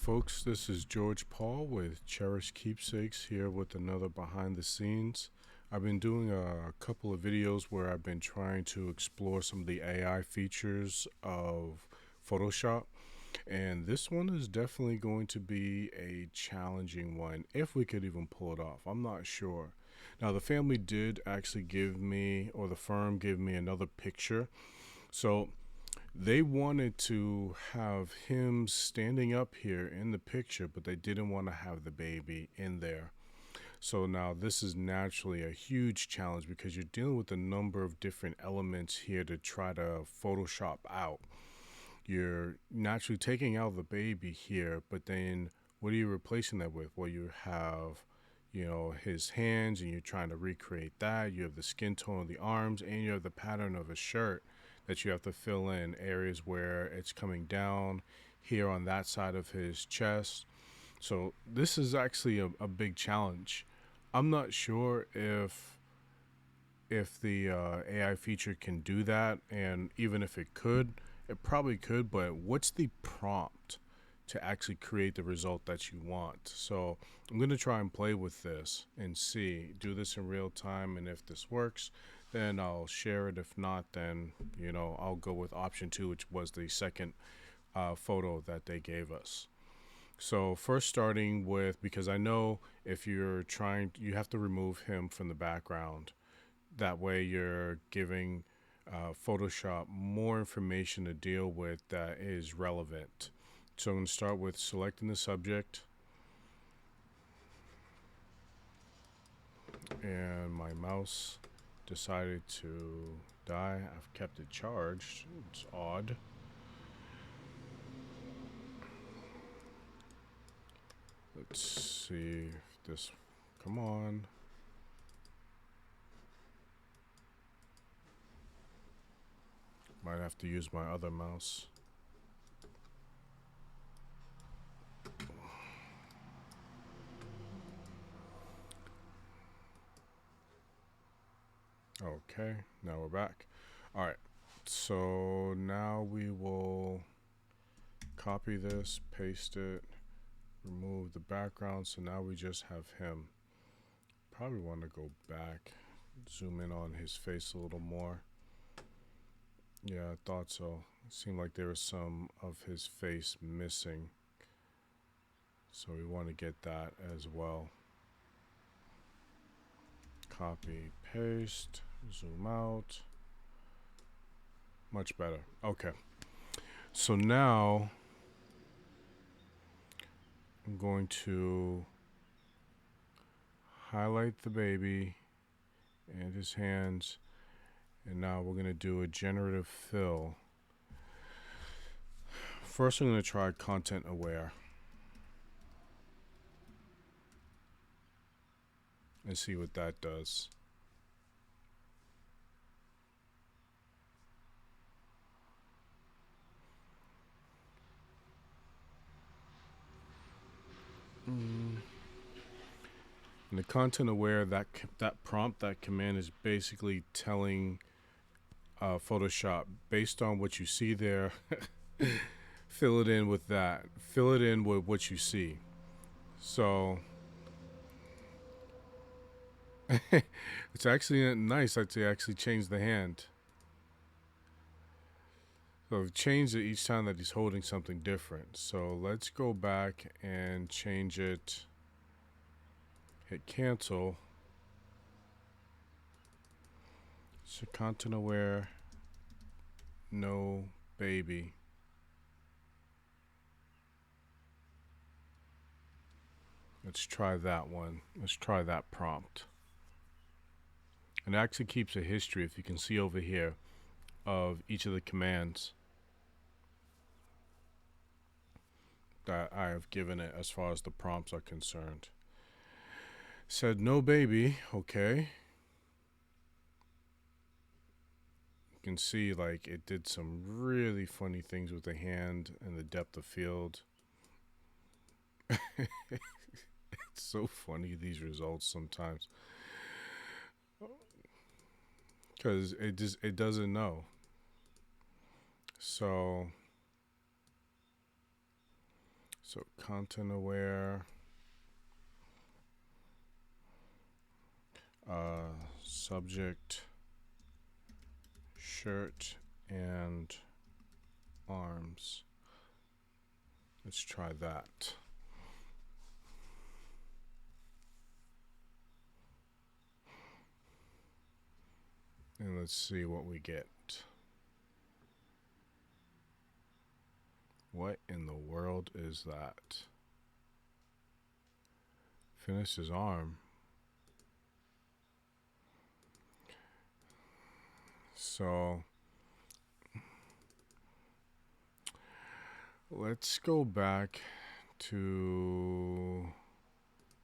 folks, this is George Paul with Cherished Keepsakes here with another behind the scenes. I've been doing a couple of videos where I've been trying to explore some of the AI features of Photoshop, and this one is definitely going to be a challenging one if we could even pull it off. I'm not sure. Now, the family did actually give me, or the firm gave me another picture. So they wanted to have him standing up here in the picture, but they didn't want to have the baby in there. So now this is naturally a huge challenge because you're dealing with a number of different elements here to try to Photoshop out. You're naturally taking out the baby here, but then what are you replacing that with? Well, you have, his hands, and you're trying to recreate that. You have the skin tone of the arms, and you have the pattern of his shirt that you have to fill in areas where it's coming down here on that side of his chest. So this is actually a big challenge. I'm not sure if the AI feature can do that, and even if it could, it probably could, but what's the prompt to actually create the result that you want? So I'm going to try and play with this and see, do this in real time, and if this works, then I'll share it. If not, then, I'll go with option 2, which was the second photo that they gave us. So first starting with, because I know if you're trying, you have to remove him from the background. That way you're giving Photoshop more information to deal with that is relevant. So I'm going to start with selecting the subject. And my mouse decided to die. I've kept it charged. It's odd. Let's see if this, come on. Might have to use my other mouse. Okay, now we're back. All right, so now we will copy this, paste it, remove the background. So now we just have him. Probably want to go back, zoom in on his face a little more. Yeah, I thought so. It seemed like there was some of his face missing. So we want to get that as well. Copy, paste, zoom out. Much better. Okay. So now I'm going to highlight the baby and his hands. And now we're going to do a generative fill. First, I'm going to try content aware and see what that does. And the content aware, that prompt, that command is basically telling Photoshop, based on what you see there, fill it in with that. Fill it in with what you see. So it's actually nice that they actually changed the hand. So I've changed it each time that he's holding something different. So let's go back and change it. Hit cancel. So content aware, no baby. Let's try that one. Let's try that prompt. And it actually keeps a history, if you can see over here, of each of the commands that I have given it as far as the prompts are concerned. Said no baby, okay. You can see like it did some really funny things with the hand and the depth of field. It's so funny, these results sometimes. Because it doesn't know. So content aware, subject, shirt, and arms. Let's try that. And let's see what we get. What in the world is that? Finish his arm. So let's go back to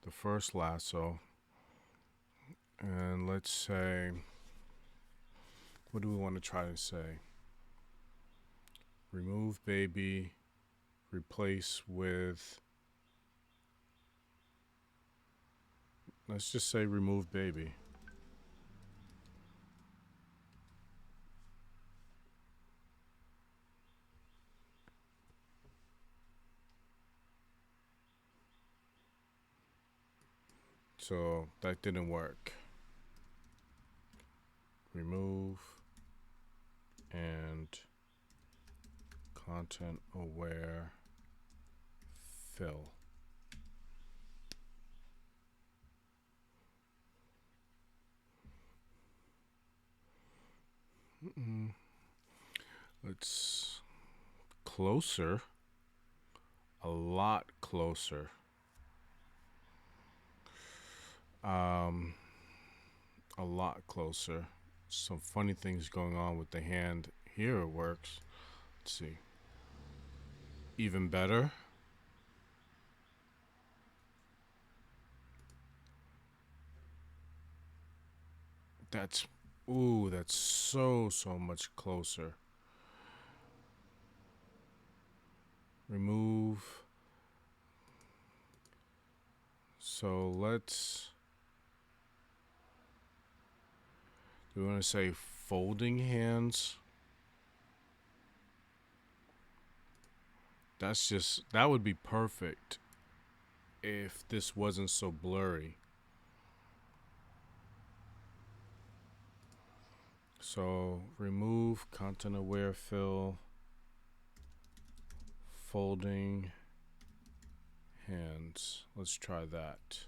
the first lasso. And let's say, what do we want to try to say? Remove baby, replace with, let's just say remove baby. So that didn't work. Remove and content aware fill. Let's closer, a lot closer. A lot closer. Some funny things going on with the hand. Here it works. Let's see. Even better. That's, ooh, that's so much closer. Remove. So let's, do we want to say folding hands? That's just, that would be perfect if this wasn't so blurry. So remove content aware fill, folding hands. Let's try that.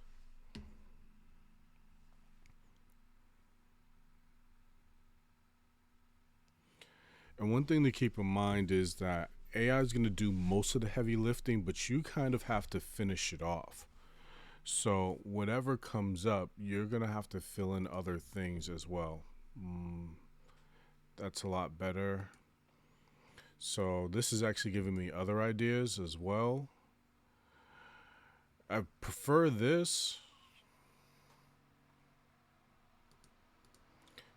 And one thing to keep in mind is that AI is going to do most of the heavy lifting, but you kind of have to finish it off. So whatever comes up, you're going to have to fill in other things as well. That's a lot better. So this is actually giving me other ideas as well. I prefer this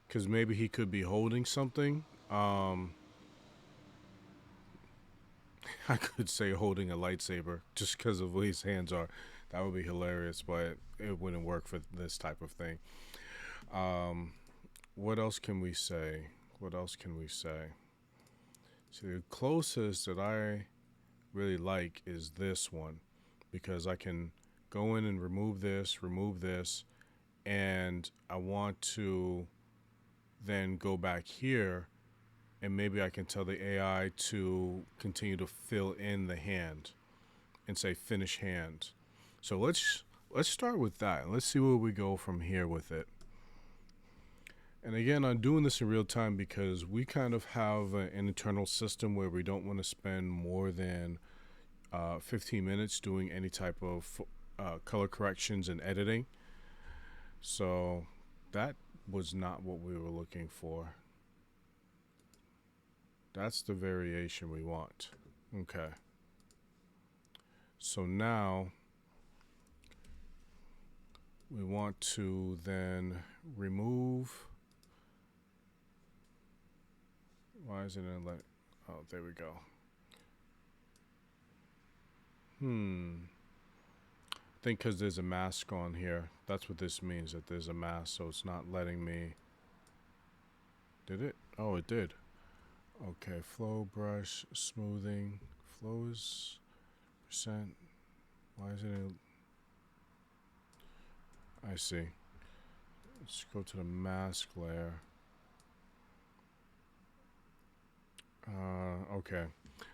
because maybe he could be holding something. I could say holding a lightsaber just because of the way his hands are. That would be hilarious, but it wouldn't work for this type of thing. What else can we say? What else can we say? So the closest that I really like is this one, because I can go in and remove this, and I want to then go back here, and maybe I can tell the AI to continue to fill in the hand and say finish hand. So let's start with that. Let's see where we go from here with it. And again, I'm doing this in real time because we kind of have an internal system where we don't want to spend more than 15 minutes doing any type of color corrections and editing. So that was not what we were looking for. That's the variation we want. Okay. So now we want to then remove. Why isn't it like, oh, there we go. I think because there's a mask on here. That's what this means, that there's a mask, so it's not letting me. Did it? Oh, it did. Okay, flow, brush, smoothing. Flow is Percent. Why is it in... I see. Let's go to the mask layer. Okay.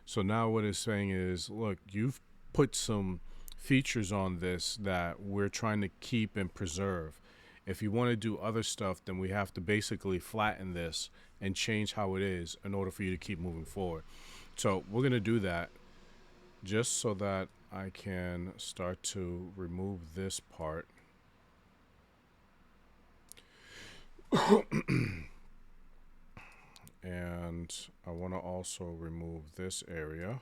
So now what it's saying is, look, you've put some features on this that we're trying to keep and preserve. If you want to do other stuff, then we have to basically flatten this and change how it is in order for you to keep moving forward. So we're going to do that just so that I can start to remove this part. And I want to also remove this area.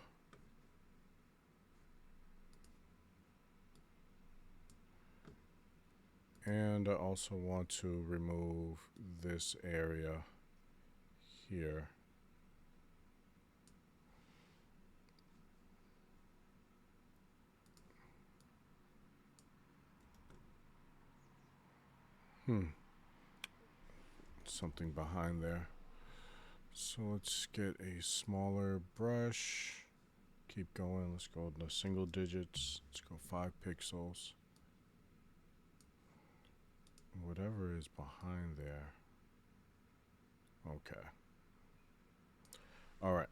And I also want to remove this area here. Something behind there. So let's get a smaller brush. Keep going. Let's go to single digits. Let's go 5 pixels. Whatever is behind there. Okay. All right.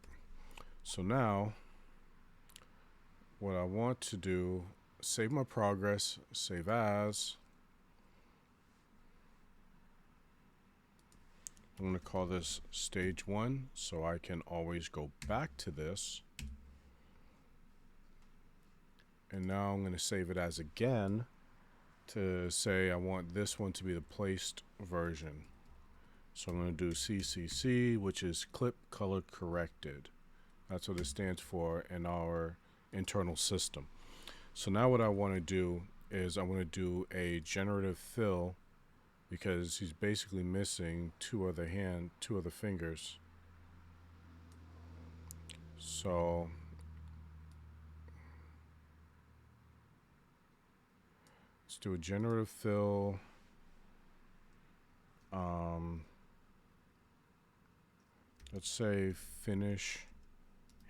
So now what I want to do, save my progress, save as. I'm going to call this stage 1 so I can always go back to this. And now I'm going to save it as again to say I want this one to be the placed version. So I'm going to do CCC, which is clip color corrected. That's what it stands for in our internal system. So now what I want to do is I want to do a generative fill, because he's basically missing two other fingers. So let's do a generative fill. Let's say finish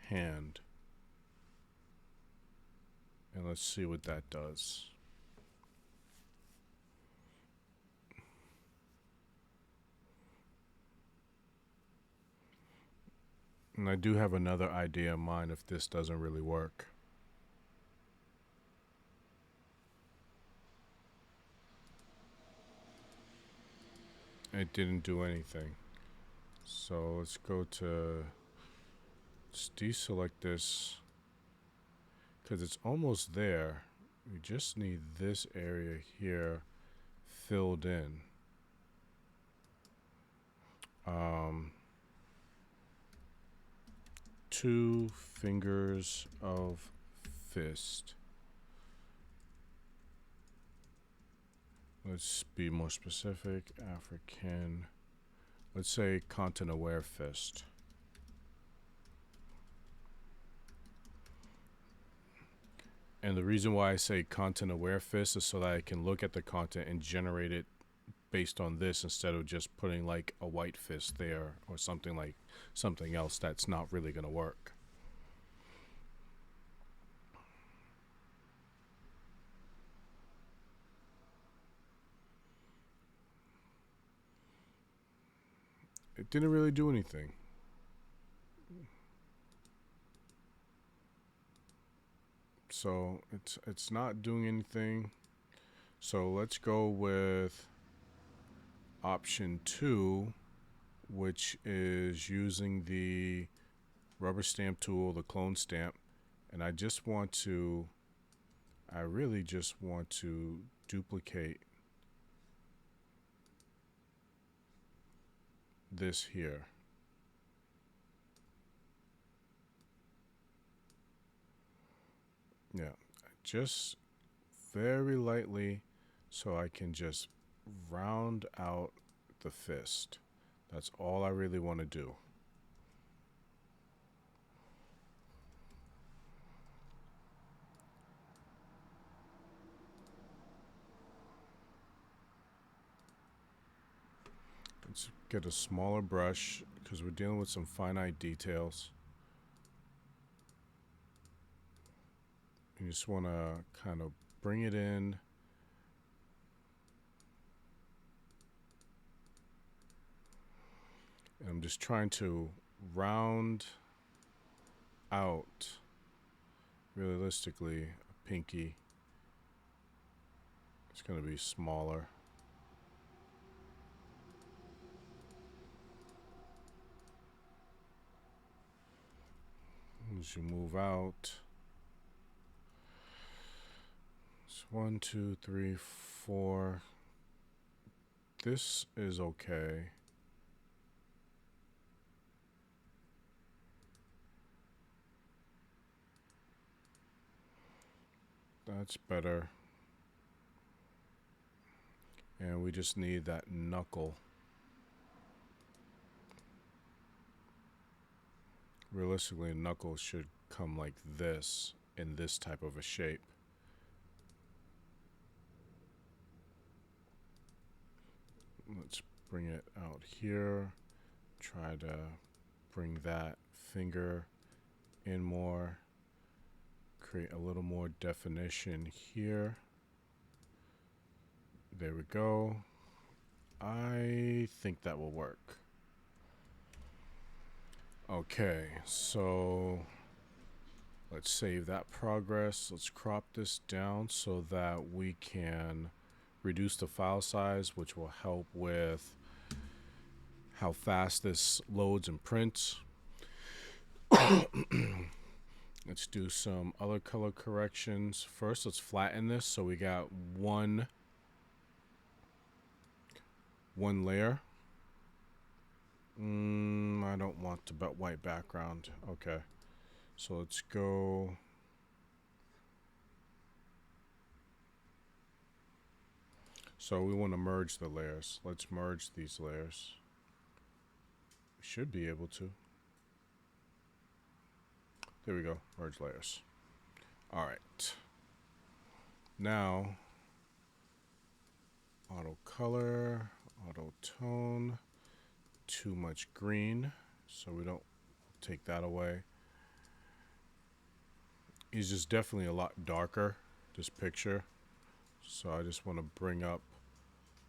hand. And let's see what that does. And I do have another idea in mind if this doesn't really work. It didn't do anything. So let's go to, let's deselect this because it's almost there. We just need this area here filled in. 2 fingers of fist. Let's be more specific. African. Let's say content aware fist. And the reason why I say content aware fist is so that I can look at the content and generate it based on this instead of just putting like a white fist there or something else that's not really going to work. It didn't really do anything. So it's not doing anything. So let's go with option 2, which is using the rubber stamp tool, the clone stamp, and I really just want to duplicate this here. Yeah, just very lightly so I can just round out the fist. That's all I really want to do. Let's get a smaller brush because we're dealing with some finite details. just want to kind of bring it in. And I'm just trying to round out, realistically, a pinky. It's going to be smaller. As you move out, it's 1, 2, 3, 4. This is okay. That's better. And we just need that knuckle. Realistically, knuckles should come like this in this type of a shape. Let's bring it out here. Try to bring that finger in more. Create a little more definition here. There we go. I think that will work. Okay, so let's save that progress. Let's crop this down so that we can reduce the file size, which will help with how fast this loads and prints. Let's do some other color corrections. First, let's flatten this so we got one layer. I don't want the white background. Okay, so let's go. So we want to merge the layers. Let's merge these layers. We should be able to. There we go, merge layers. All right. Now, auto color, auto tone, too much green, so we don't take that away. He's just definitely a lot darker, this picture. So I just want to bring up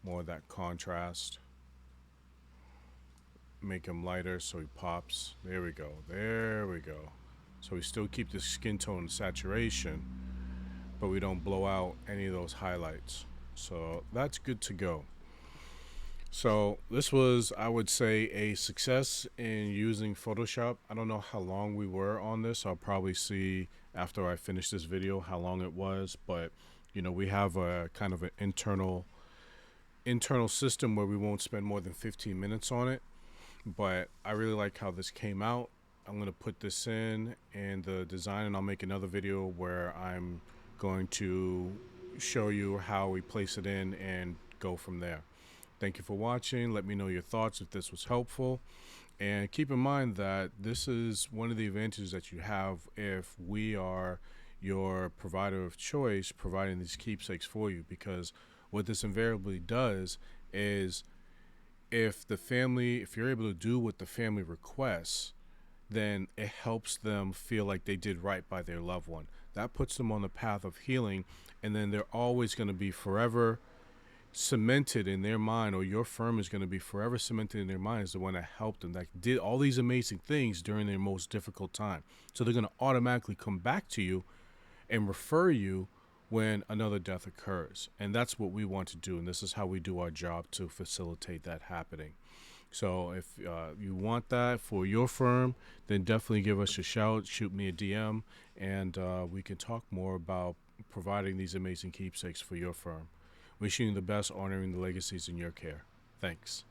more of that contrast. Make him lighter so he pops. There we go, there we go. So we still keep the skin tone saturation, but we don't blow out any of those highlights. So that's good to go. So this was, I would say, a success in using Photoshop. I don't know how long we were on this. I'll probably see after I finish this video how long it was, but you know, we have a kind of an internal system where we won't spend more than 15 minutes on it. But I really like how this came out. I'm going to put this in the design, and I'll make another video where I'm going to show you how we place it in and go from there. Thank you for watching. Let me know your thoughts if this was helpful. And keep in mind that this is one of the advantages that you have if we are your provider of choice, providing these keepsakes for you, because what this invariably does is if you're able to do what the family requests, then it helps them feel like they did right by their loved one. That puts them on the path of healing, and then they're always going to be forever cemented in their mind, or your firm is going to be forever cemented in their mind as the one that helped them, that did all these amazing things during their most difficult time. So they're going to automatically come back to you and refer you when another death occurs. And that's what we want to do, and this is how we do our job to facilitate that happening. So if you want that for your firm, then definitely give us a shout, shoot me a DM, and we can talk more about providing these amazing keepsakes for your firm. Wishing you the best, honoring the legacies in your care. Thanks.